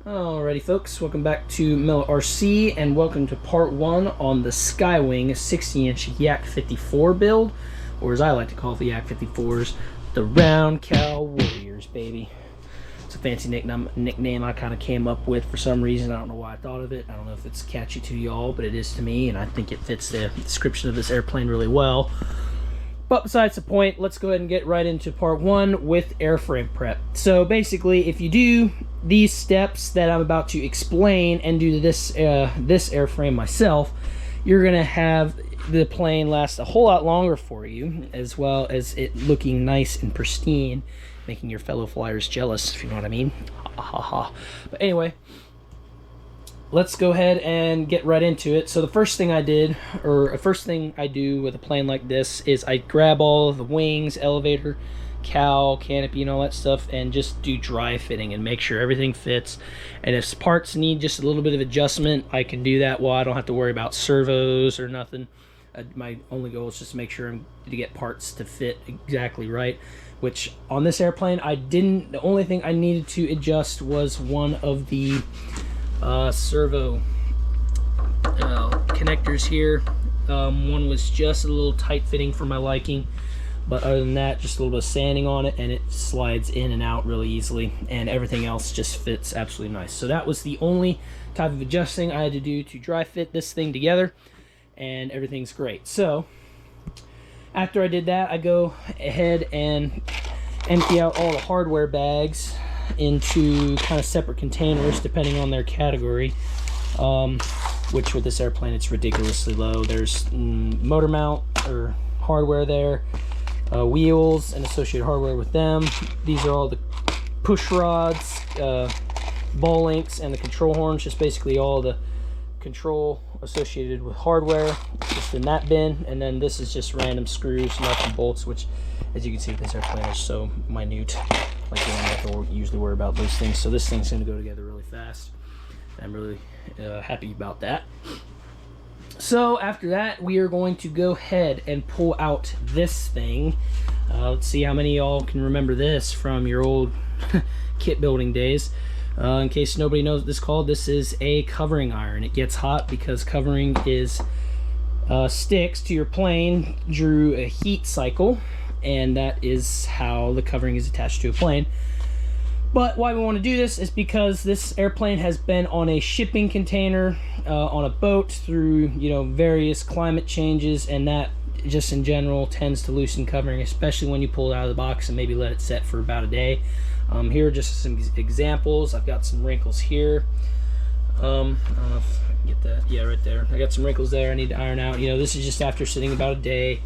Alrighty folks, welcome back to Miller RC and welcome to part 1 on the SkyWing 60-inch Yak 54 build, or as I like to call the Yak 54s, the Round Cow Warriors, baby. It's a fancy nickname I kind of came up with for some reason. I don't know why I thought of it. I don't know if it's catchy to y'all, but it is to me, and I think it fits the description of this airplane really well. But besides the point, let's go ahead and get right into part 1 with airframe prep. So basically, if you do these steps that I'm about to explain and do this airframe myself, you're gonna have the plane last a whole lot longer for you, as well as it looking nice and pristine, making your fellow flyers jealous, if you know what I mean. Ha ha ha. But anyway, let's go ahead and get right into it. So the first thing I did, or the first thing I do with a plane like this, is I grab all of the wings, elevator, cowl, canopy, and all that stuff, and just do dry fitting and make sure everything fits. And if parts need just a little bit of adjustment, I can do that while I don't have to worry about servos or nothing. My only goal is just to make sure to get parts to fit exactly right, which on this airplane the only thing I needed to adjust was one of the servo connectors here. One was just a little tight fitting for my liking, but other than that, just a little bit of sanding on it and it slides in and out really easily, and everything else just fits absolutely nice. So that was the only type of adjusting I had to do to dry fit this thing together, and everything's great. So after I did that, I go ahead and empty out all the hardware bags into kind of separate containers depending on their category, which with this airplane it's ridiculously low. There's motor mount or hardware there, wheels and associated hardware with them. These are all the push rods, ball links, and the control horns, just basically all the control associated with hardware just in that bin. And then this is just random screws, nuts, and bolts, which as you can see this airplane is so minute, like you don't have to usually worry about those things. So this thing's going to go together really fast. I'm really happy about that. So after that, we are going to go ahead and pull out this thing. Let's see how many of y'all can remember this from your old kit building days. In case nobody knows what this is called, this is a covering iron. It gets hot because covering is sticks to your plane through a heat cycle, and that is how the covering is attached to a plane. But why we want to do this is because this airplane has been on a shipping container, on a boat through various climate changes, and that just in general tends to loosen covering, especially when you pull it out of the box and maybe let it set for about a day. Here are just some examples. I've got some wrinkles here. I don't know if I can get that. Yeah, right there. I got some wrinkles there I need to iron out. This is just after sitting about a day.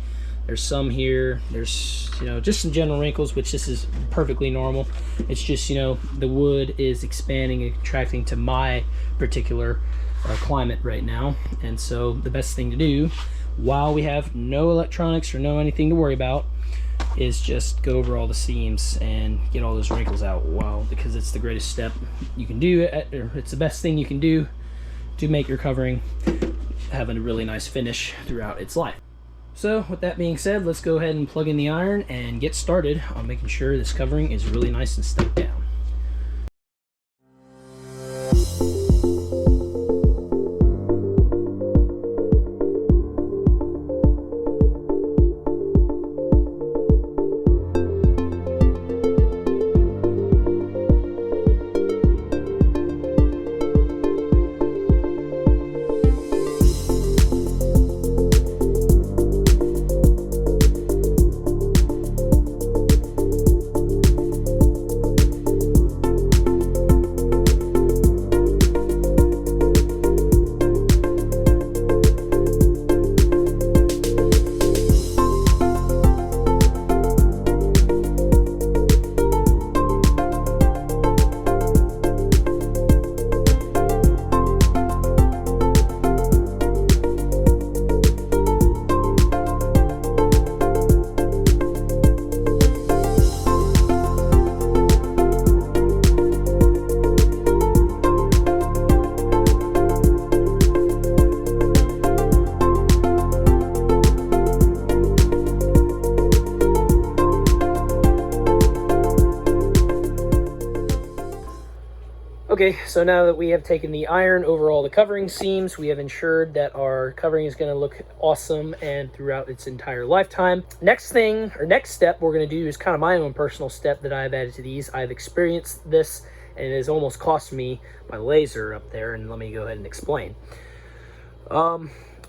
There's some here. There's, just some general wrinkles, which this is perfectly normal. It's just, the wood is expanding and contracting to my particular climate right now. And so the best thing to do while we have no electronics or no anything to worry about is just go over all the seams and get all those wrinkles out. Wow, because it's the greatest step you can do, or it's the best thing you can do to make your covering have a really nice finish throughout its life. So with that being said, let's go ahead and plug in the iron and get started on making sure this covering is really nice and stuck down. Okay, so now that we have taken the iron over all the covering seams, we have ensured that our covering is going to look awesome and throughout its entire lifetime. Next step we're going to do is kind of my own personal step that I've added to these. I've experienced this, and it has almost cost me my laser up there, and let me go ahead and explain.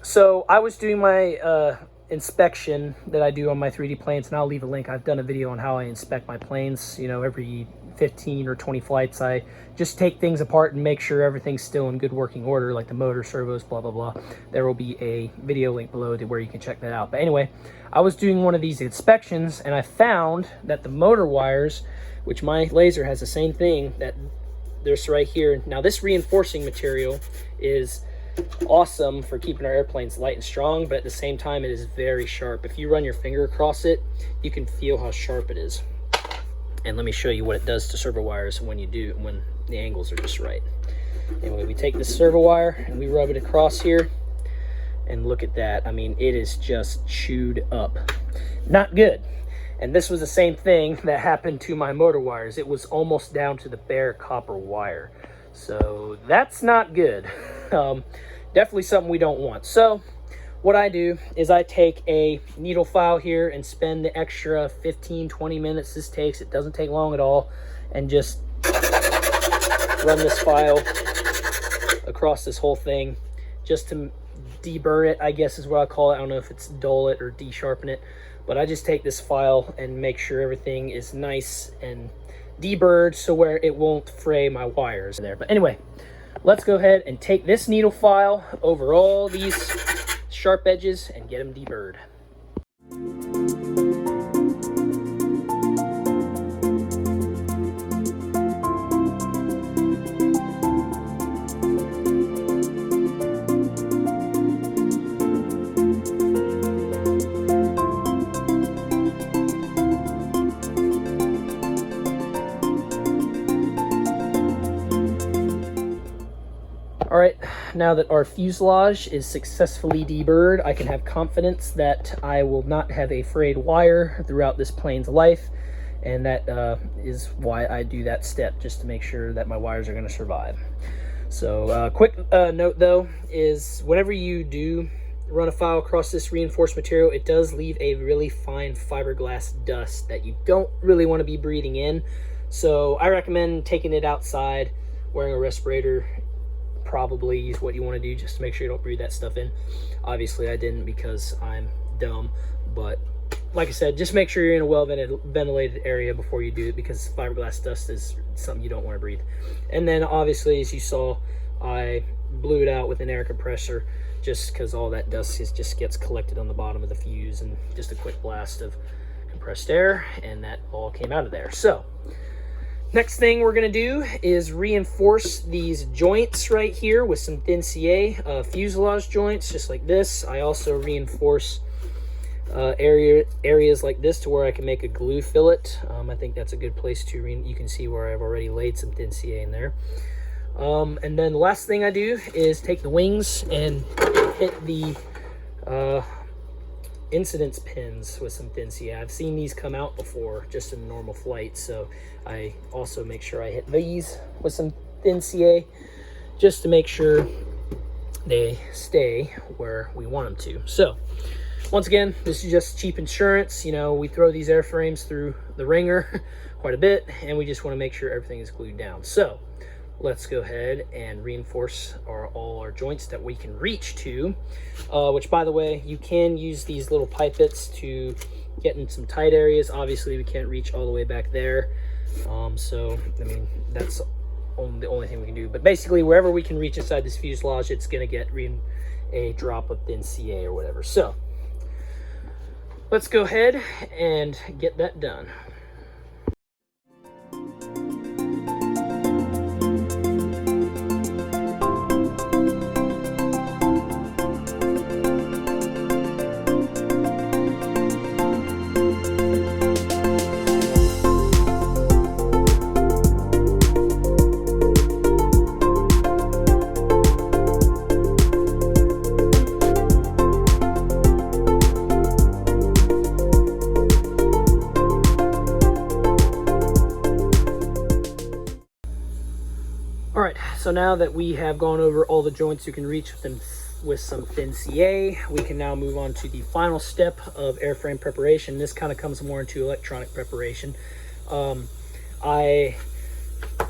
So I was doing my inspection that I do on my 3D planes, and I'll leave a link. I've done a video on how I inspect my planes. You know, every 15 or 20 flights, I just take things apart and make sure everything's still in good working order, like the motor, servos, blah, blah, blah. There will be a video link below to where you can check that out. But anyway, I was doing one of these inspections, and I found that the motor wires, which my laser has the same thing, that there's right here. Now, this reinforcing material is awesome for keeping our airplanes light and strong, but at the same time, it is very sharp. If you run your finger across it, you can feel how sharp it is. And let me show you what it does to servo wires when the angles are just right. Anyway, we take this servo wire and we rub it across here, and look at that. I mean, it is just chewed up. Not good. And this was the same thing that happened to my motor wires. It was almost down to the bare copper wire. So that's not good. Definitely something we don't want. So what I do is I take a needle file here and spend the extra 15-20 minutes this takes. It doesn't take long at all. And just run this file across this whole thing just to deburr it, I guess is what I call it. I don't know if it's dull it or de-sharpen it, but I just take this file and make sure everything is nice and deburred so where it won't fray my wires there. But anyway, let's go ahead and take this needle file over all these sharp edges and get them deburred. All right, now that our fuselage is successfully deburred, I can have confidence that I will not have a frayed wire throughout this plane's life, and that is why I do that step, just to make sure that my wires are going to survive. So quick note though is whenever you do run a file across this reinforced material, it does leave a really fine fiberglass dust that you don't really want to be breathing in. So I recommend taking it outside, wearing a respirator. Probably is what you want to do, just to make sure you don't breathe that stuff in. Obviously I didn't because I'm dumb, but like I said, just make sure you're in a well ventilated area before you do it, because fiberglass dust is something you don't want to breathe. And then obviously, as you saw, I blew it out with an air compressor, just because all that dust just gets collected on the bottom of the fuse, and just a quick blast of compressed air, and that all came out of there. So next thing we're going to do is reinforce these joints right here with some thin CA, fuselage joints just like this. I also reinforce areas like this to where I can make a glue fillet. I think that's a good place to you can see where I've already laid some thin CA in there. And then the last thing I do is take the wings and hit the incidence pins with some thin CA. I've seen these come out before just in a normal flight, so I also make sure I hit these with some thin CA just to make sure they stay where we want them to. So once again, this is just cheap insurance. You know, we throw these airframes through the ringer quite a bit, and we just want to make sure everything is glued down. So let's go ahead and reinforce all our joints that we can reach to, which, by the way, you can use these little pipettes to get in some tight areas. Obviously, we can't reach all the way back there. So, I mean, that's the only thing we can do. But basically, wherever we can reach inside this fuselage, it's going to get a drop of thin CA or whatever. So let's go ahead and get that done. so now that we have gone over all the joints you can reach with some thin CA, we can now move on to the final step of airframe preparation. This kind of comes more into electronic preparation. I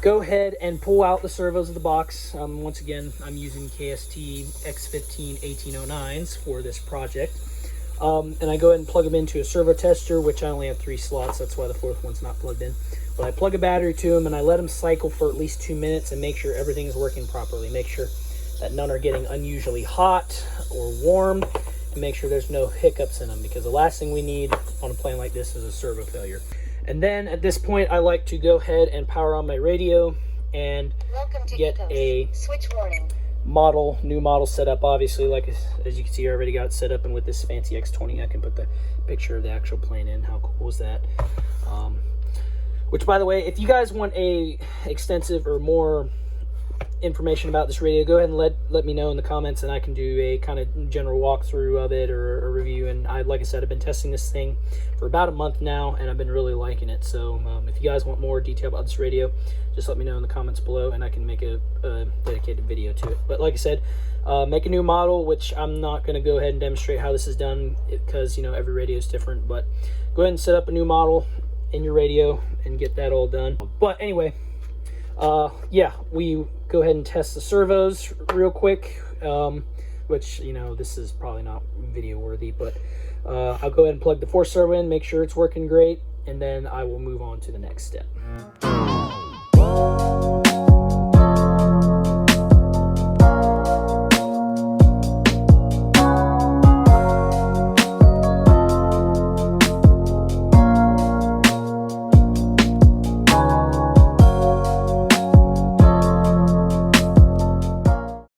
go ahead and pull out the servos of the box. Once again, I'm using KST X15 1809s for this project. And I go ahead and plug them into a servo tester, which I only have 3 slots. That's why the 4th one's not plugged in. But I plug a battery to them and I let them cycle for at least 2 minutes and make sure everything is working properly. Make sure that none are getting unusually hot or warm, and make sure there's no hiccups in them, because the last thing we need on a plane like this is a servo failure. And then at this point, I like to go ahead and power on my radio and get a switch warning new model set up. Obviously, like as you can see, I already got it set up, and with this fancy X20, I can put the picture of the actual plane in. How cool is that? Which, by the way, if you guys want a extensive or more information about this radio, go ahead and let me know in the comments, and I can do a kind of general walkthrough of it or a review. And like I said, I've been testing this thing for about a month now, and I've been really liking it. So if you guys want more detail about this radio, just let me know in the comments below, and I can make a dedicated video to it. But like I said, make a new model, which I'm not going to go ahead and demonstrate how this is done, because you know, every radio is different. But go ahead and set up a new model in your radio and get that all done. But anyway, yeah, we go ahead and test the servos real quick, which, you know, this is probably not video worthy, but I'll go ahead and plug the 4th servo in, make sure it's working great, and then I will move on to the next step.